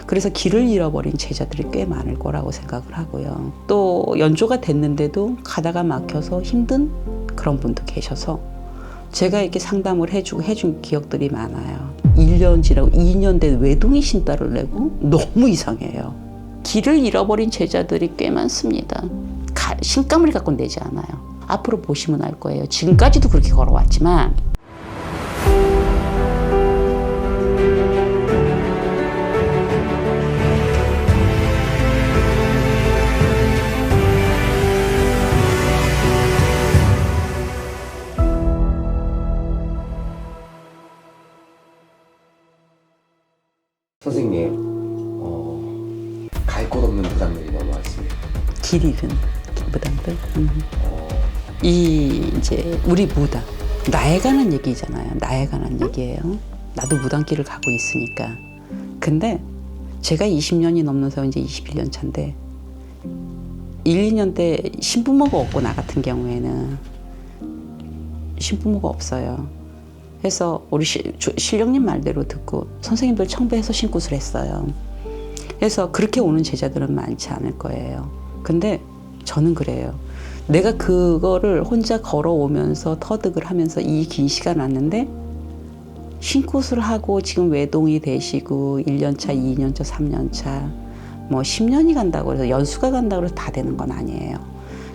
그래서 길을 잃어버린 제자들이 꽤 많을 거라고 생각을 하고요. 또 연조가 됐는데도 가다가 막혀서 힘든 그런 분도 계셔서 제가 이렇게 상담을 해준 기억들이 많아요. 1년 지나고 2년 된 외동이 신딸을 내고 너무 이상해요. 길을 잃어버린 제자들이 꽤 많습니다. 신감을 갖고 내지 않아요. 앞으로 보시면 알 거예요. 지금까지도 그렇게 걸어왔지만 선생님, 갈 곳 없는 부담들이 너무 많습니다. 길 잃은 부담들. 이 이제 우리 무당 나에 관한 얘기잖아요. 나에 관한 얘기예요. 나도 무당길을 가고 있으니까. 근데 제가 20년이 넘는 세월 이제 21년 차인데 1, 2년 때 신부모가 없고 나 같은 경우에는 신부모가 없어요. 그래서 우리 신령님 말대로 듣고 선생님들 청배해서 신굿을 했어요. 그래서 그렇게 오는 제자들은 많지 않을 거예요. 근데 저는 그래요. 내가 그거를 혼자 걸어오면서 터득을 하면서 이 긴 시간 왔는데 신굿을 하고 지금 외동이 되시고 1년차, 2년차, 3년차 뭐 10년이 간다고 해서 연수가 간다고 해서 다 되는 건 아니에요.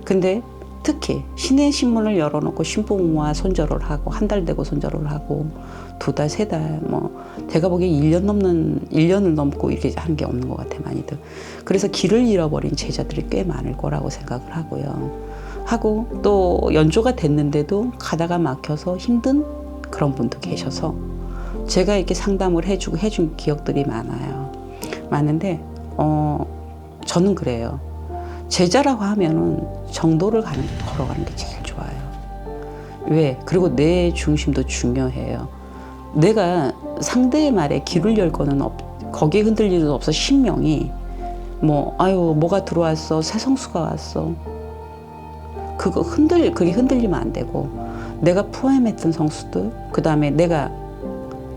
근데 특히 신의 신문을 열어놓고 신부모와 손절을 하고 한 달 되고 손절을 하고 2달, 3달 뭐 제가 보기에 1년을 넘고 이렇게 하는 게 없는 것 같아 많이들. 그래서 길을 잃어버린 제자들이 꽤 많을 거라고 생각을 하고 또 연조가 됐는데도 가다가 막혀서 힘든 그런 분도 계셔서 제가 이렇게 상담을 해준 기억들이 많은데 저는 그래요. 제자라고 하면은 정도를 걸어가는 게 제일 좋아요. 왜? 그리고 내 중심도 중요해요. 내가 상대의 말에 귀를 열 거는 거기에 흔들릴 일 없어. 신명이 뭐가 들어왔어, 새 성수가 왔어. 그게 흔들리면 안 되고 내가 포함했던 성수들, 그 다음에 내가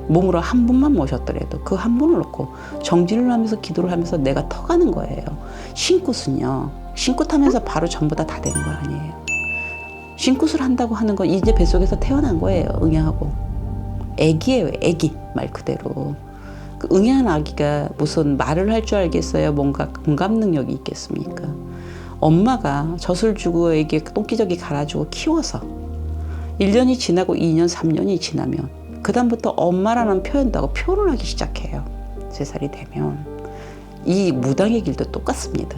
몸으로 한 분만 모셨더라도 그 한 분을 놓고 정진을 하면서 기도를 하면서 내가 터가는 거예요. 신굿은요. 신굿하면서 바로 전부 다 되는 거 아니에요. 신굿을 한다고 하는 건 이제 뱃속에서 태어난 거예요. 응양하고. 애기예요. 애기 말 그대로. 그 응양한 아기가 무슨 말을 할 줄 알겠어요? 뭔가 공감 능력이 있겠습니까? 엄마가 젖을 주고 애기 똥기저귀 갈아주고 키워서 1년이 지나고 2년, 3년이 지나면 그 다음부터 엄마라는 표현도 하고 표현을 하기 시작해요. 3살이 되면. 이 무당의 길도 똑같습니다.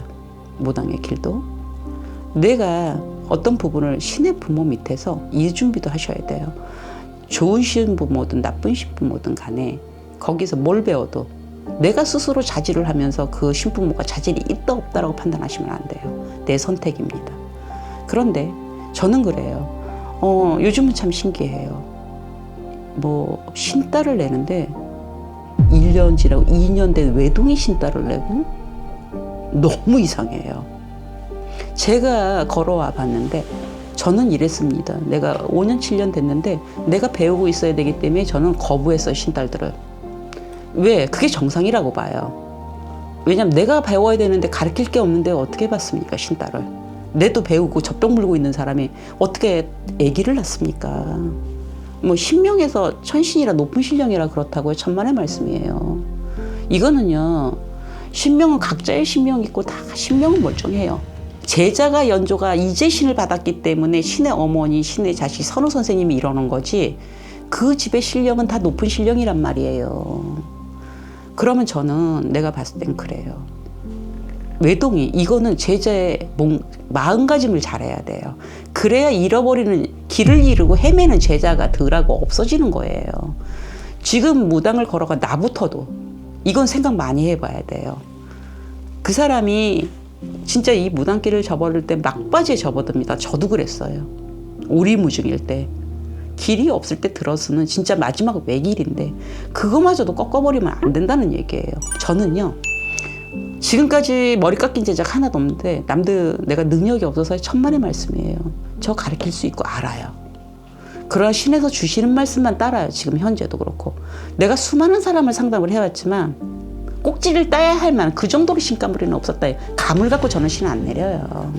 무당의 길도. 내가 어떤 부분을 신의 부모 밑에서 이해준비도 하셔야 돼요. 좋은 신부모든 나쁜 신부모든 간에 거기서 뭘 배워도 내가 스스로 자질을 하면서 그 신부모가 자질이 있다 없다라고 판단하시면 안 돼요. 내 선택입니다. 그런데 저는 그래요. 요즘은 참 신기해요. 신딸을 내는데 1년 지나고 2년 된 외동이 신딸을 내고 너무 이상해요. 제가 걸어와 봤는데 저는 이랬습니다. 내가 5년, 7년 됐는데 내가 배우고 있어야 되기 때문에 저는 거부했어요, 신딸들을. 왜? 그게 정상이라고 봐요. 왜냐면 내가 배워야 되는데 가르칠 게 없는데 어떻게 봤습니까, 신딸을. 내도 배우고 젖병 물고 있는 사람이 어떻게 아기를 낳습니까? 신명에서 천신이라 높은 신령이라 그렇다고요. 천만의 말씀이에요. 이거는요, 신명은 각자의 신명이 있고 다 신명은 멀쩡해요. 제자가 연조가 이제 신을 받았기 때문에 신의 어머니, 신의 자식, 선우 선생님이 이러는 거지 그 집의 신령은 다 높은 신령이란 말이에요. 그러면 저는 내가 봤을 땐 그래요. 외동이 이거는 제자의 마음가짐을 잘해야 돼요. 그래야 잃어버리는 길을 잃고 헤매는 제자가 덜하고 없어지는 거예요. 지금 무당을 걸어가 나부터도 이건 생각 많이 해봐야 돼요. 그 사람이 진짜 이 무당길을 접어들 때 막바지에 접어듭니다. 저도 그랬어요. 오리무중일 때. 길이 없을 때 들어서는 진짜 마지막 외길인데 그거마저도 꺾어버리면 안 된다는 얘기예요. 저는요. 지금까지 머리 깎인 제자가 하나도 없는데 남들 내가 능력이 없어서 천만의 말씀이에요. 저 가르칠 수 있고 알아요. 그러나 신에서 주시는 말씀만 따라요. 지금 현재도 그렇고. 내가 수많은 사람을 상담을 해왔지만 꼭지를 따야 할 만한 그 정도로 신가무리는 없었다. 감을 갖고 저는 신 안 내려요.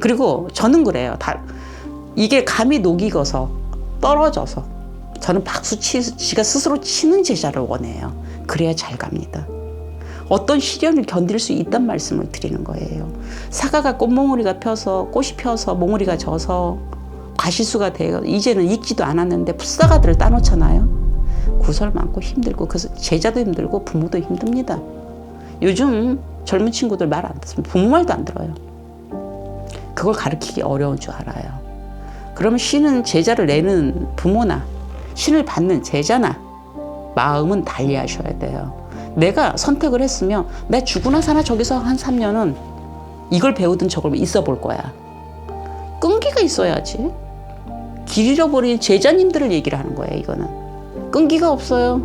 그리고 저는 그래요. 이게 감이 녹이고서 떨어져서 저는 박수 지가 스스로 치는 제자를 원해요. 그래야 잘 갑니다. 어떤 시련을 견딜 수 있단 말씀을 드리는 거예요. 사과가 꽃몽우리가 펴서 꽃이 펴서 몽우리가 져서 과실수가 돼요. 이제는 익지도 않았는데 풋사과들을 따놓잖아요. 구설 많고 힘들고 그래서 제자도 힘들고 부모도 힘듭니다. 요즘 젊은 친구들 말 안 듣습니다. 부모 말도 안 들어요. 그걸 가르치기 어려운 줄 알아요. 그러면 신은 제자를 내는 부모나 신을 받는 제자나 마음은 달리 하셔야 돼요. 내가 선택을 했으면 내 죽으나 사나 저기서 한 3년은 이걸 배우든 저걸 있어 볼 거야. 끈기가 있어야지. 길 잃어버린 제자님들을 얘기를 하는 거예요. 이거는 끈기가 없어요.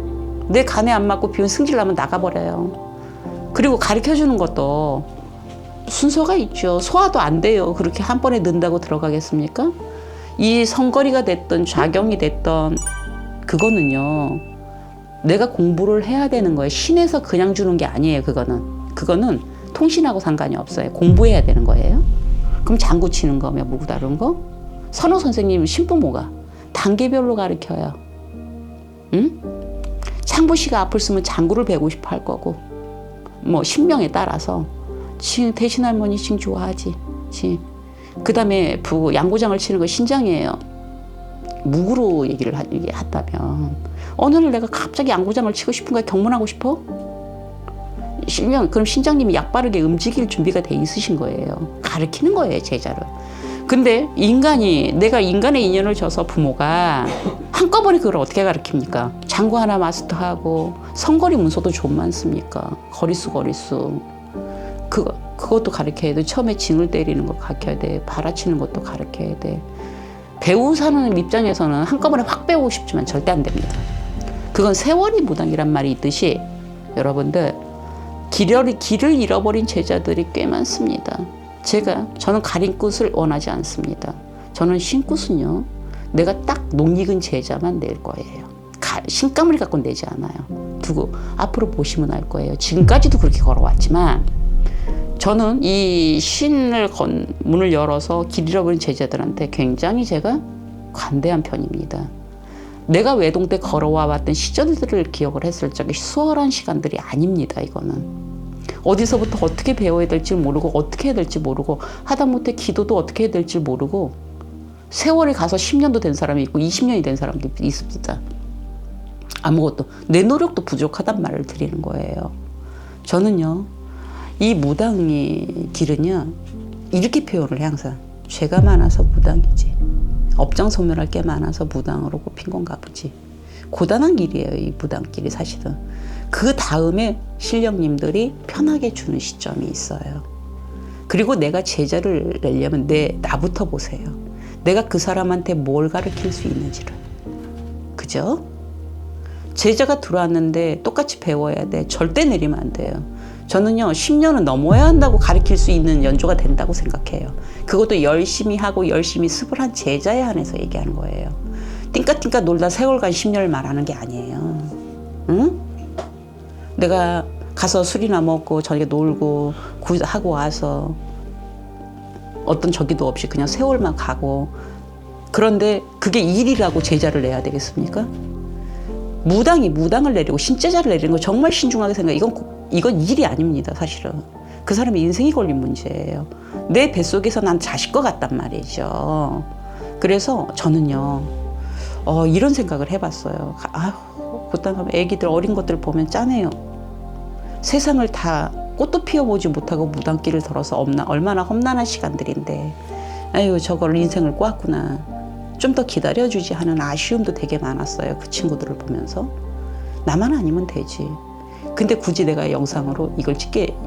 내 간에 안 맞고 비운 승질 나면 나가버려요. 그리고 가르쳐주는 것도 순서가 있죠. 소화도 안 돼요. 그렇게 한 번에 넣는다고 들어가겠습니까? 이 성거리가 됐던 좌경이 됐던 그거는요, 내가 공부를 해야 되는 거예요. 신에서 그냥 주는 게 아니에요. 그거는 통신하고 상관이 없어요. 공부해야 되는 거예요. 그럼 장구 치는 거며 뭐고 다른 거? 선호 선생님 신부모가 단계별로 가르쳐요. 응? 창부 씨가 아플 쓰면 장구를 배우고 싶어 할 거고, 뭐 신명에 따라서 대신 할머니 칭 좋아하지. 그 다음에 양고장을 치는 거 신장이에요. 묵으로 얘기를 한다면 어느 날 내가 갑자기 양고장을 치고 싶은 거야. 경문하고 싶어? 그럼 신장님이 약 바르게 움직일 준비가 돼 있으신 거예요. 가르치는 거예요, 제자를. 근데 내가 인간의 인연을 줘서 부모가 한꺼번에 그걸 어떻게 가르칩니까? 장구 하나 마스터하고 성거리 문서도 좀 많습니까? 거리수. 그것도 가르쳐야 돼. 처음에 징을 때리는 거 가르쳐야 돼. 발아치는 것도 가르쳐야 돼. 배우 사는 입장에서는 한꺼번에 확 배우고 싶지만 절대 안 됩니다. 그건 세월이 무당이란 말이 있듯이 여러분들 길을 잃어버린 제자들이 꽤 많습니다. 저는 가린 끝을 원하지 않습니다. 저는 신굿은요, 내가 딱 녹익은 제자만 낼 거예요. 신감을 갖고 내지 않아요. 두고 앞으로 보시면 알 거예요. 지금까지도 그렇게 걸어왔지만 저는 이 신을 문을 열어서 길 잃어버린 제자들한테 굉장히 제가 관대한 편입니다. 내가 외동 때 걸어와 왔던 시절들을 기억을 했을 적에 수월한 시간들이 아닙니다. 이거는 어디서부터 어떻게 배워야 될지 모르고 어떻게 해야 될지 모르고 하다못해 기도도 어떻게 해야 될지 모르고 세월이 가서 10년도 된 사람이 있고 20년이 된 사람도 있습니다. 아무것도 내 노력도 부족하단 말을 드리는 거예요. 저는요, 이 무당의 길은요, 이렇게 표현을 해. 항상 죄가 많아서 무당이지, 업장소멸할 게 많아서 무당으로 꼽힌 건가 보지. 고단한 길이에요, 이 무당길이. 사실은 그 다음에 신령님들이 편하게 주는 시점이 있어요. 그리고 내가 제자를 내려면 나부터 보세요. 내가 그 사람한테 뭘 가르칠 수 있는지를. 그죠? 제자가 들어왔는데 똑같이 배워야 돼. 절대 내리면 안 돼요. 저는요, 10년은 넘어야 한다고 가르칠 수 있는 연조가 된다고 생각해요. 그것도 열심히 하고 열심히 습을 한 제자에 한해서 얘기하는 거예요. 띵까띵까 놀다 세월간 10년을 말하는 게 아니에요. 응? 내가 가서 술이나 먹고 저녁에 놀고 하고 와서 어떤 저기도 없이 그냥 세월만 가고, 그런데 그게 일이라고 제자를 내야 되겠습니까? 무당이 무당을 내리고 신제자를 내리는 거 정말 신중하게 생각해. 이건 일이 아닙니다. 사실은 그 사람의 인생이 걸린 문제예요. 내 뱃속에서 난 자식과 같단 말이죠. 그래서 저는요, 이런 생각을 해봤어요. 그딴 가면 애기들 어린 것들 보면 짠해요. 세상을 다 꽃도 피워보지 못하고 무당길을 걸어서 얼마나 험난한 시간들인데, 아유, 저걸 인생을 꼬았구나, 좀 더 기다려주지 하는 아쉬움도 되게 많았어요. 그 친구들을 보면서. 나만 아니면 되지. 근데 굳이 내가 영상으로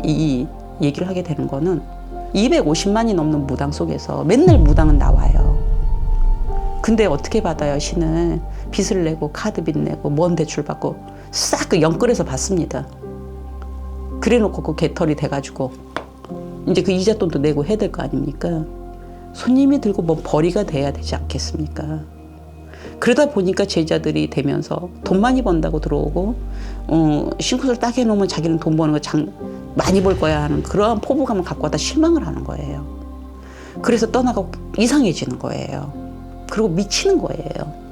이 얘기를 하게 되는 거는 250만이 넘는 무당 속에서 맨날 무당은 나와요. 근데 어떻게 받아요? 신을 빚을 내고 카드빚 내고 먼 대출 받고 싹 그 영끌해서 받습니다. 그래놓고 그 개털이 돼가지고 이제 그 이자돈도 내고 해야 될 거 아닙니까? 손님이 들고 뭐 벌이가 돼야 되지 않겠습니까? 그러다 보니까 제자들이 되면서 돈 많이 번다고 들어오고 신굿을 딱 해놓으면 자기는 돈 버는 거 많이 벌 거야 하는 그러한 포부감을 갖고 와다 실망을 하는 거예요. 그래서 떠나가고 이상해지는 거예요. 그리고 미치는 거예요.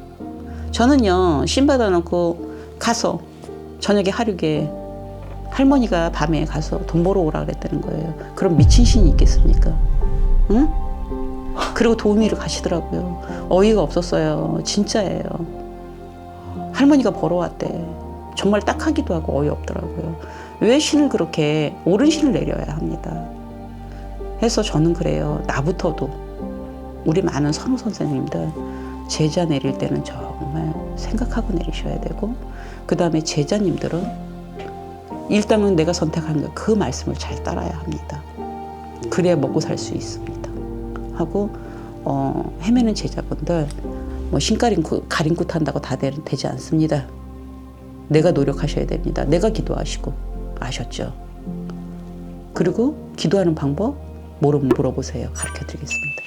저는요, 신 받아놓고 가서 저녁에 하루게 할머니가 밤에 가서 돈 벌어 오라 그랬다는 거예요. 그럼 미친 신이 있겠습니까? 응? 그리고 도우미를 가시더라고요. 어이가 없었어요. 진짜예요. 할머니가 벌어왔대. 정말 딱하기도 하고 어이없더라고요. 왜 신을 그렇게 옳은 신을 내려야 합니다. 해서 저는 그래요. 나부터도 우리 많은 선우 선생님들 제자 내릴 때는 정말 생각하고 내리셔야 되고, 그 다음에 제자님들은 일단은 내가 선택한 그 말씀을 잘 따라야 합니다. 그래야 먹고 살 수 있습니다. 하고 헤매는 제자분들 뭐 가림굿 한다고 다 되지 않습니다. 내가 노력하셔야 됩니다. 내가 기도하시고. 아셨죠? 그리고 기도하는 방법 모르면 물어보세요. 가르쳐 드리겠습니다.